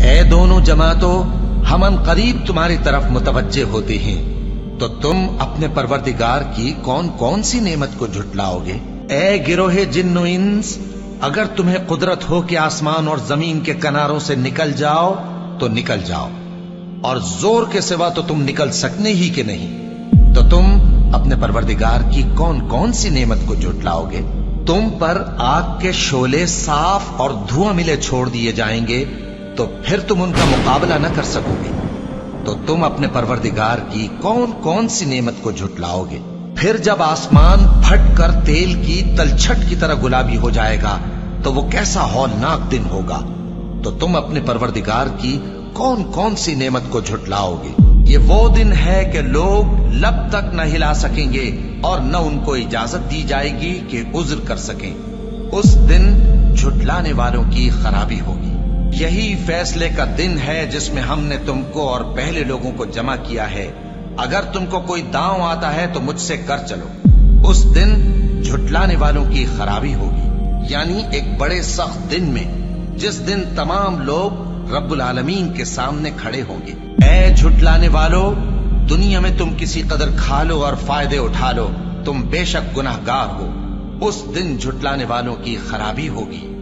اے دونوں جماعتوں، ہم ان قریب تمہاری طرف متوجہ ہوتے ہیں، تو تم اپنے پروردگار کی کون کون سی نعمت کو جھٹلاؤ گے؟ اے گروہ جن و انس، اگر تمہیں قدرت ہو کہ آسمان اور زمین کے کناروں سے نکل جاؤ تو نکل جاؤ، اور زور کے سوا تو تم نکل سکنے ہی کہ نہیں، تو تم اپنے پروردگار کی کون کون سی نعمت کو جھٹلاؤ گے؟ تم پر آگ کے شعلے صاف اور دھواں ملے چھوڑ دیے جائیں گے، تو پھر تم ان کا مقابلہ نہ کر سکو گے، تو تم اپنے پروردگار کی کون کون سی نعمت کو جھٹلاؤ گے؟ پھر جب آسمان پھٹ کر تیل کی تلچھٹ کی طرح گلابی ہو جائے گا تو وہ کیسا ہولناک دن ہوگا، تو تم اپنے پروردگار کی کون کون سی نعمت کو جھٹلاؤ گے؟ یہ وہ دن ہے کہ لوگ لب تک نہ ہلا سکیں گے اور نہ ان کو اجازت دی جائے گی کہ عذر کر سکیں۔ اس دن جھٹلانے والوں کی خرابی ہوگی۔ یہی فیصلے کا دن ہے جس میں ہم نے تم کو اور پہلے لوگوں کو جمع کیا ہے۔ اگر تم کو کوئی داؤں آتا ہے تو مجھ سے کر چلو۔ اس دن جھٹلانے والوں کی خرابی ہوگی، یعنی ایک بڑے سخت دن میں، جس دن تمام لوگ رب العالمین کے سامنے کھڑے ہوں گے۔ اے جھٹلانے والو، دنیا میں تم کسی قدر کھا لو اور فائدے اٹھا لو، تم بے شک گناہگار ہو۔ اس دن جھٹلانے والوں کی خرابی ہوگی۔